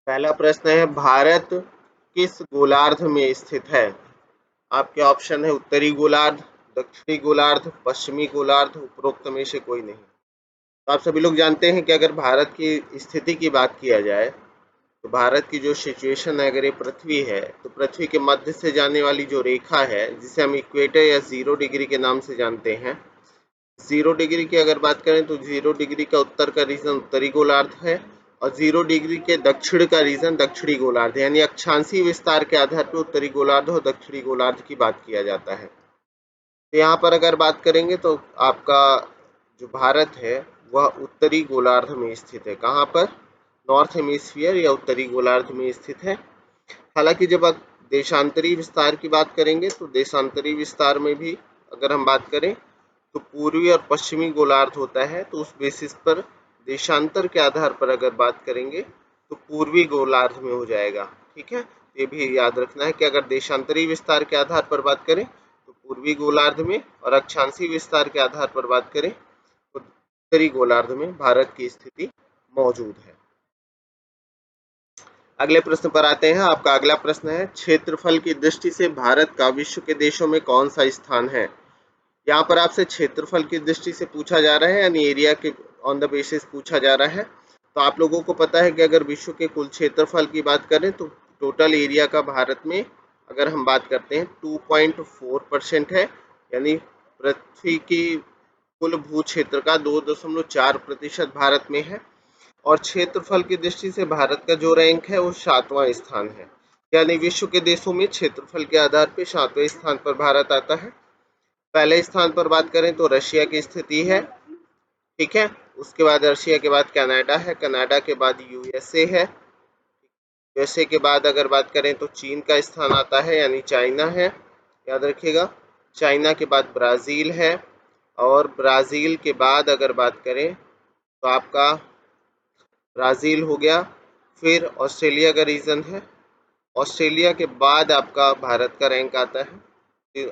पहला प्रश्न है, भारत किस गोलार्ध में स्थित है? आपके ऑप्शन है उत्तरी गोलार्ध, दक्षिणी गोलार्ध, पश्चिमी गोलार्ध, उपरोक्त में से कोई नहीं। तो आप सभी लोग जानते हैं कि अगर भारत की स्थिति की बात किया जाए तो भारत की जो सिचुएशन है, अगर ये पृथ्वी है तो पृथ्वी के मध्य से जाने वाली जो रेखा है जिसे हम इक्वेटर या 0 डिग्री के नाम से जानते हैं, 0 डिग्री की अगर बात करें तो 0 डिग्री का उत्तर का रीजन उत्तरी गोलार्ध है और 0 डिग्री के दक्षिण का रीजन दक्षिणी गोलार्ध है। यानी अक्षांशीय विस्तार के आधार पर उत्तरी गोलार्ध और दक्षिणी गोलार्ध की बात किया जाता है। तो यहाँ पर अगर बात करेंगे तो आपका जो भारत है वह उत्तरी गोलार्ध में स्थित है। कहाँ पर? नॉर्थ हेमिस्फीयर या उत्तरी गोलार्ध में स्थित है। हालांकि जब आप देशांतरी विस्तार की बात करेंगे तो देशांतरी विस्तार में भी अगर हम बात करें तो पूर्वी और पश्चिमी गोलार्ध होता है, तो उस बेसिस पर देशांतर के आधार पर अगर बात करेंगे तो पूर्वी गोलार्ध में हो जाएगा। ठीक है, ये भी याद रखना है कि अगर देशांतरी विस्तार के आधार पर बात करें तो पूर्वी गोलार्ध में, और अक्षांशीय विस्तार के आधार पर बात करें तो उत्तरी गोलार्ध में भारत की स्थिति मौजूद है। अगले प्रश्न पर आते हैं। आपका अगला प्रश्न है, क्षेत्रफल की दृष्टि से भारत का विश्व के देशों में कौन सा स्थान है? यहाँ पर आपसे क्षेत्रफल की दृष्टि से पूछा जा रहा है, यानी एरिया के ऑन द बेसिस पूछा जा रहा है। तो आप लोगों को पता है कि अगर विश्व के कुल क्षेत्रफल की बात करें तो टोटल एरिया का भारत में अगर हम बात करते हैं 2.4% है, यानी पृथ्वी की कुल भू क्षेत्र का 2.4% भारत में है। और क्षेत्रफल की दृष्टि से भारत का जो रैंक है वो 7वां स्थान है, यानी विश्व के देशों में क्षेत्रफल के आधार पर 7वें स्थान पर भारत आता है। पहले स्थान पर बात करें तो रशिया की स्थिति है। ठीक है, उसके बाद रशिया के बाद कनाडा है, कनाडा के बाद यूएसए है, यूएसए के बाद अगर बात करें तो चीन का स्थान आता है, यानी चाइना है, याद रखिएगा। चाइना के बाद ब्राज़ील है, और ब्राज़ील के बाद अगर बात करें तो आपका ब्राज़ील हो गया। फिर ऑस्ट्रेलिया का रीजन है, ऑस्ट्रेलिया के बाद आपका भारत का रैंक आता है।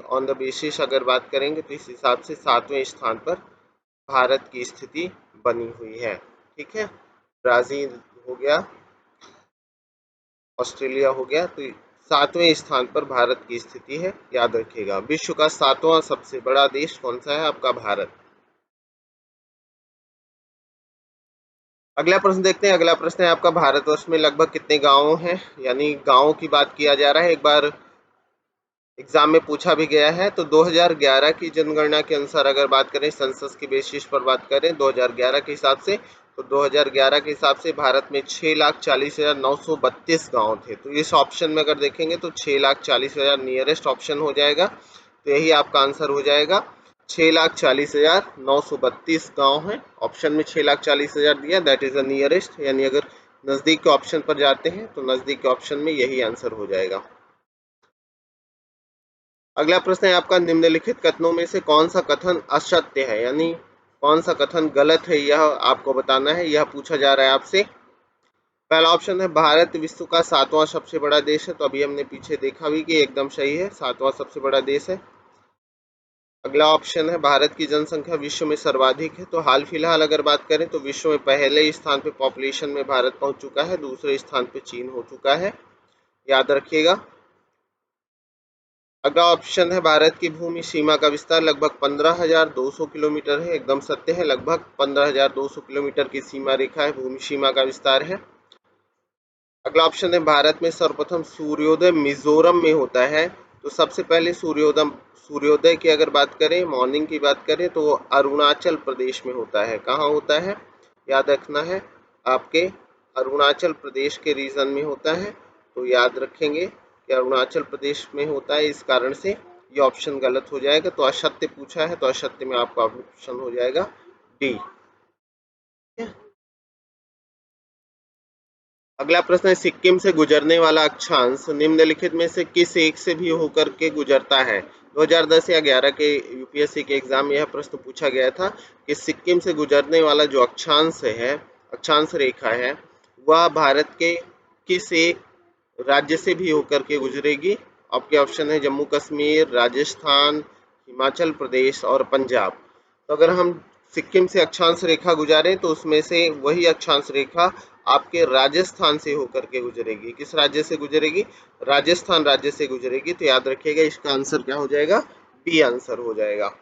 ऑन द बेसिस अगर बात करेंगे तो इस हिसाब से 7वें स्थान पर भारत की स्थिति बनी हुई है। ठीक है, ब्राज़ील हो गया, ऑस्ट्रेलिया हो गया, तो 7वें स्थान पर भारत की स्थिति है, याद रखिएगा। विश्व का 7वां सबसे बड़ा देश कौन सा है? आपका भारत। अगला प्रश्न देखते हैं। अगला प्रश्न है आपका, भारतवर्ष में लगभग कितने गांव हैं? यानी गांवों की बात किया जा रहा है। एक बार एग्जाम में पूछा भी गया है। तो 2011 की जनगणना के अनुसार अगर बात करें, सेंसस की बेसिस पर बात करें 2011 के हिसाब से, तो 2011 के हिसाब से भारत में 6,40,932 गांव थे। तो इस ऑप्शन में अगर देखेंगे तो 6,40,000 नियरेस्ट ऑप्शन हो जाएगा, तो यही आपका आंसर हो जाएगा। 6,40,932 गांव हैं। ऑप्शन में 6,40,000 दिया, दैट इज द नियरेस्ट, यानी अगर नजदीक के ऑप्शन पर जाते हैं तो नजदीक के ऑप्शन में यही आंसर हो जाएगा। अगला प्रश्न है आपका, निम्नलिखित कथनों में से कौन सा कथन असत्य है? यानी कौन सा कथन गलत है, यह आपको बताना है, यह पूछा जा रहा है आपसे। पहला ऑप्शन है, भारत विश्व का 7वां सबसे बड़ा देश है। तो अभी हमने पीछे देखा भी कि एकदम सही है, 7वां सबसे बड़ा देश है। अगला ऑप्शन है, भारत की जनसंख्या विश्व में सर्वाधिक है। तो हाल फिलहाल अगर बात करें तो विश्व में पहले स्थान पे पॉपुलेशन में भारत पहुंच चुका है, दूसरे स्थान पे चीन हो चुका है, याद रखिएगा। अगला ऑप्शन है, भारत की भूमि सीमा का विस्तार लगभग 15,200 किलोमीटर है। एकदम सत्य है, लगभग 15,200 किलोमीटर की सीमा रेखा है, भूमि सीमा का विस्तार है। अगला ऑप्शन है, भारत में सर्वप्रथम सूर्योदय मिजोरम में होता है। तो सबसे पहले सूर्योदय की अगर बात करें, मॉर्निंग की बात करें, तो वो अरुणाचल प्रदेश में होता है। कहाँ होता है? याद रखना है, आपके अरुणाचल प्रदेश के रीजन में होता है। तो याद रखेंगे कि अरुणाचल प्रदेश में होता है, इस कारण से ये ऑप्शन गलत हो जाएगा। तो असत्य पूछा है, तो असत्य में आपका ऑप्शन हो जाएगा डी। अगला प्रश्न है, सिक्किम से गुजरने वाला अक्षांश निम्नलिखित में से किस एक से भी होकर के गुजरता है? 2010 या 11 के यूपीएससी के एग्जाम में यह प्रश्न पूछा गया था कि सिक्किम से गुजरने वाला जो अक्षांश है, अक्षांश रेखा है, वह भारत के किस एक राज्य से भी होकर के गुजरेगी? आपके ऑप्शन है जम्मू कश्मीर, राजस्थान, हिमाचल प्रदेश और पंजाब। तो अगर हम सिक्किम से अक्षांश रेखा गुजारें तो उसमें से वही अक्षांश रेखा आपके राजस्थान से होकर के गुजरेगी। किस राज्य से गुजरेगी? राजस्थान राज्य से गुजरेगी। तो याद रखिएगा इसका आंसर क्या हो जाएगा? बी आंसर हो जाएगा।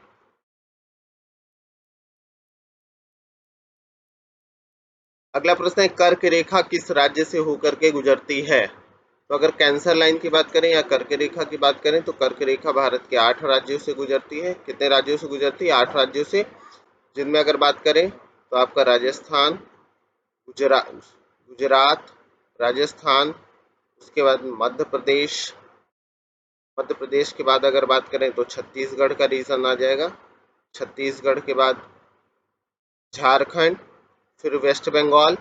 अगला प्रश्न है कर्क रेखा किस राज्य से होकर के गुजरती है? तो अगर कैंसर लाइन की बात करें या कर्क रेखा की बात करें तो कर्क रेखा भारत के 8 राज्यों से गुजरती है। कितने राज्यों से गुजरती है? 8 राज्यों से, जिनमें अगर बात करें तो आपका राजस्थान, गुजरात, राजस्थान, उसके बाद मध्य प्रदेश, मध्य प्रदेश के बाद अगर बात करें तो छत्तीसगढ़ का रीजन आ जाएगा, छत्तीसगढ़ के बाद झारखंड, फिर वेस्ट बंगाल,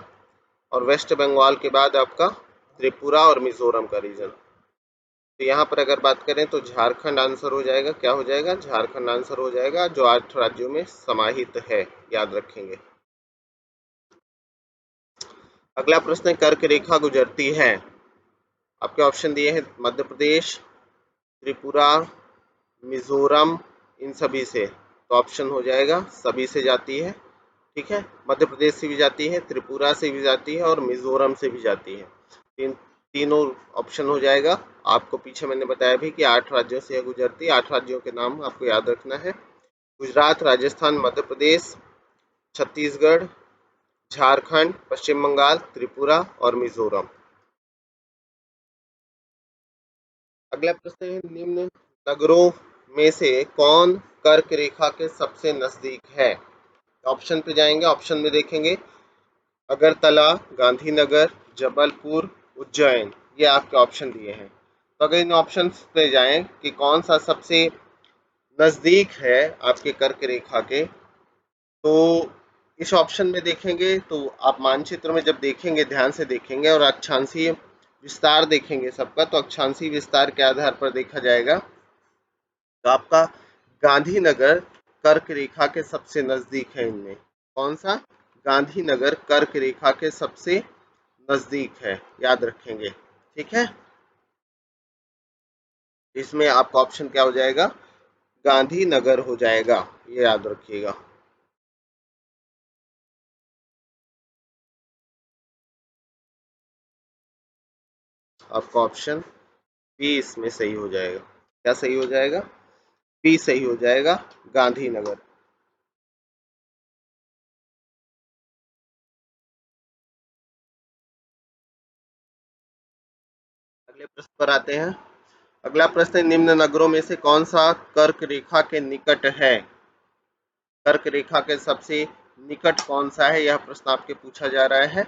और वेस्ट बंगाल के बाद आपका त्रिपुरा और मिजोरम का रीजन। तो यहाँ पर अगर बात करें तो झारखंड आंसर हो जाएगा। क्या हो जाएगा? झारखंड आंसर हो जाएगा, जो 8 राज्यों में समाहित है, याद रखेंगे। अगला प्रश्न, कर्क रेखा गुजरती है, आपके ऑप्शन दिए हैं मध्य प्रदेश, त्रिपुरा, मिजोरम, इन सभी से। तो ऑप्शन हो जाएगा सभी से जाती है। ठीक है, मध्य प्रदेश से भी जाती है, त्रिपुरा से भी जाती है और मिजोरम से भी जाती है। तीनों ऑप्शन हो जाएगा। आपको पीछे मैंने बताया भी कि 8 राज्यों से यह गुजरती है। 8 राज्यों के नाम आपको याद रखना है: गुजरात, राजस्थान, मध्य प्रदेश, छत्तीसगढ़, झारखंड, पश्चिम बंगाल, त्रिपुरा और मिजोरम। अगला प्रश्न है, निम्न नगरों में से कौन कर्क रेखा के सबसे नजदीक है? ऑप्शन पे जाएंगे, ऑप्शन में देखेंगे अगरतला, गांधीनगर, जबलपुर, उज्जैन, ये आपके ऑप्शन दिए हैं। तो अगर इन ऑप्शन पे जाएं कि कौन सा सबसे नजदीक है आपके कर्क रेखा के, तो इस ऑप्शन में देखेंगे तो आप मानचित्र में जब देखेंगे, ध्यान से देखेंगे और अक्षांशीय विस्तार देखेंगे सबका, तो अक्षांशीय विस्तार के आधार पर देखा जाएगा तो आपका गांधीनगर कर्क रेखा के सबसे नजदीक है। इनमें कौन सा? गांधीनगर कर्क रेखा के सबसे नजदीक है, याद रखेंगे। ठीक है, इसमें आपका ऑप्शन क्या हो जाएगा? गांधीनगर हो जाएगा, ये याद रखिएगा। आपका ऑप्शन बी इसमें सही हो जाएगा। क्या सही हो जाएगा? बी सही हो जाएगा, गांधीनगर। अगले प्रश्न पर आते हैं। अगला प्रश्न है, निम्न नगरों में से कौन सा कर्क रेखा के निकट है? कर्क रेखा के सबसे निकट कौन सा है, यह प्रश्न आपके पूछा जा रहा है।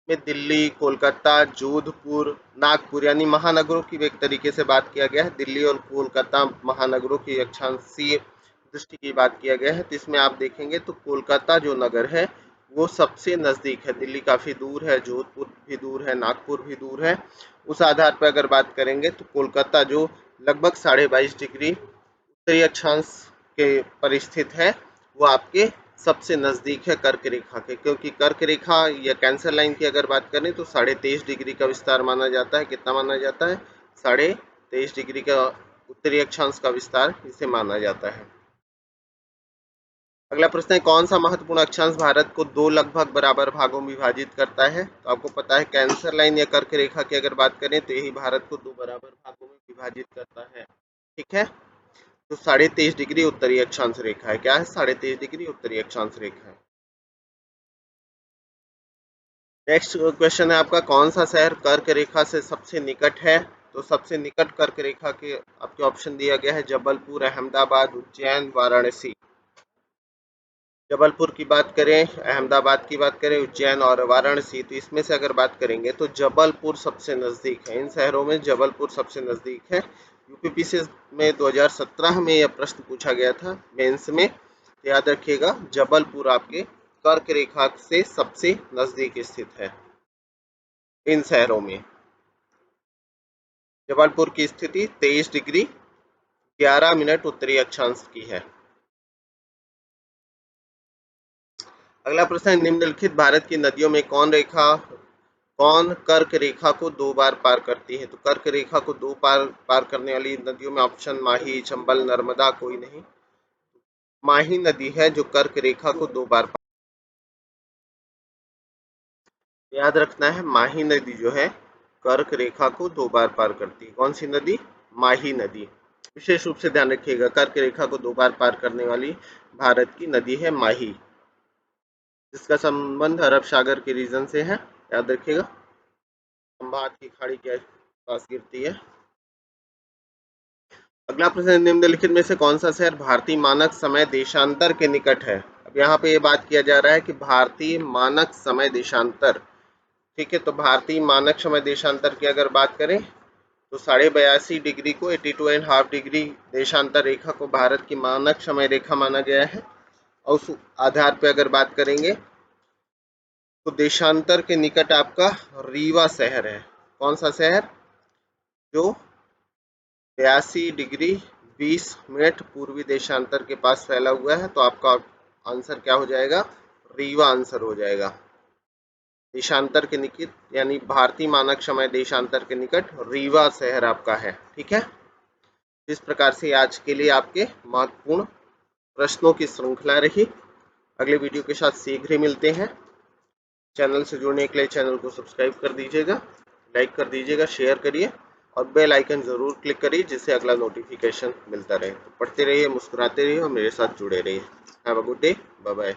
में दिल्ली, कोलकाता, जोधपुर, नागपुर, यानी महानगरों की एक तरीके से बात किया गया है। दिल्ली और कोलकाता महानगरों की अक्षांशीय दृष्टि की बात किया गया है। तो इसमें आप देखेंगे तो कोलकाता जो नगर है वो सबसे नजदीक है। दिल्ली काफी दूर है, जोधपुर भी दूर है, नागपुर भी दूर है। उस आधार पर अगर बात करेंगे तो कोलकाता जो लगभग 22.5 डिग्री उत्तरी अक्षांश के पर स्थित है, वो आपके सबसे नजदीक है कर्क रेखा के। क्योंकि कर्क रेखा या कैंसर लाइन की अगर बात करें तो 23.5 डिग्री का विस्तार माना जाता है। कितना माना जाता है? 23.5 डिग्री का उत्तरी अक्षांश का विस्तार इसे माना जाता है। अगला प्रश्न है, कौन सा महत्वपूर्ण अक्षांश भारत को दो लगभग बराबर भागों में विभाजित करता है? तो आपको पता है कैंसर लाइन या कर्क रेखा की अगर बात करें तो यही भारत को दो बराबर भागों में विभाजित करता है। ठीक है, तो 23.5 डिग्री उत्तरी अक्षांश रेखा है। क्या है? 23.5 डिग्री उत्तरी अक्षांश रेखा है। नेक्स्ट क्वेश्चन है आपका, कौन सा शहर कर्क रेखा से सबसे निकट है? तो सबसे निकट कर्क रेखा के आपके ऑप्शन दिया गया है जबलपुर, अहमदाबाद, उज्जैन, वाराणसी। जबलपुर की बात करें, अहमदाबाद की बात करें, उज्जैन और वाराणसी, तो इसमें से अगर बात करेंगे तो जबलपुर सबसे नजदीक है। इन शहरों में जबलपुर सबसे नजदीक है। यूपीपीसी में 2017 में यह प्रश्न पूछा गया था मेंस में, तो याद रखिएगा जबलपुर आपके कर्क रेखा से सबसे नजदीक स्थित है इन शहरों में। जबलपुर की स्थिति 23 डिग्री 11 मिनट उत्तरी अक्षांश की है। अगला प्रश्न है, निम्नलिखित भारत की नदियों में कौन कर्क रेखा को दो बार पार करती है? तो कर्क रेखा को दो पार करने वाली नदियों में ऑप्शन माही, चंबल, नर्मदा कोई नहीं। माही नदी है जो कर्क रेखा को दो बार याद रखना है, माही नदी जो है कर्क रेखा को 2 बार पार करती है। कौन सी नदी? माही नदी। विशेष रूप से ध्यान रखिएगा, कर्क रेखा को 2 बार पार करने वाली भारत की नदी है माही, जिसका संबंध अरब सागर के रीजन से है। याद रखिएगा, खंभात की खाड़ी के पास गिरती है। अगला प्रश्न, निम्नलिखित में से कौन सा शहर भारतीय मानक समय देशांतर के निकट है? अब यहाँ पे ये बात किया जा रहा है कि भारतीय मानक समय देशांतर, ठीक है। तो भारतीय मानक समय देशांतर की अगर बात करें तो 82.5 डिग्री को 82.5 डिग्री देशांतर रेखा को भारत की मानक समय रेखा माना गया है। और उस आधार पे अगर बात करेंगे तो देशांतर के निकट आपका रीवा शहर है। कौन सा शहर? जो 82 डिग्री 20 मिनट पूर्वी देशांतर के पास फैला हुआ है। तो आपका आंसर क्या हो जाएगा? रीवा आंसर हो जाएगा। देशांतर के निकट यानी भारतीय मानक समय देशांतर के निकट रीवा शहर आपका है, ठीक है। इस प्रकार से आज के लिए आपके महत्वपूर्ण प्रश्नों की श्रृंखला रही। अगले वीडियो के साथ शीघ्र ही मिलते हैं। चैनल से जुड़ने के लिए चैनल को सब्सक्राइब कर दीजिएगा, लाइक कर दीजिएगा, शेयर करिए और बेल आइकन ज़रूर क्लिक करिए जिससे अगला नोटिफिकेशन मिलता रहे। तो पढ़ते रहिए, मुस्कुराते रहिए और मेरे साथ जुड़े रहिए। Have a good day, bye bye.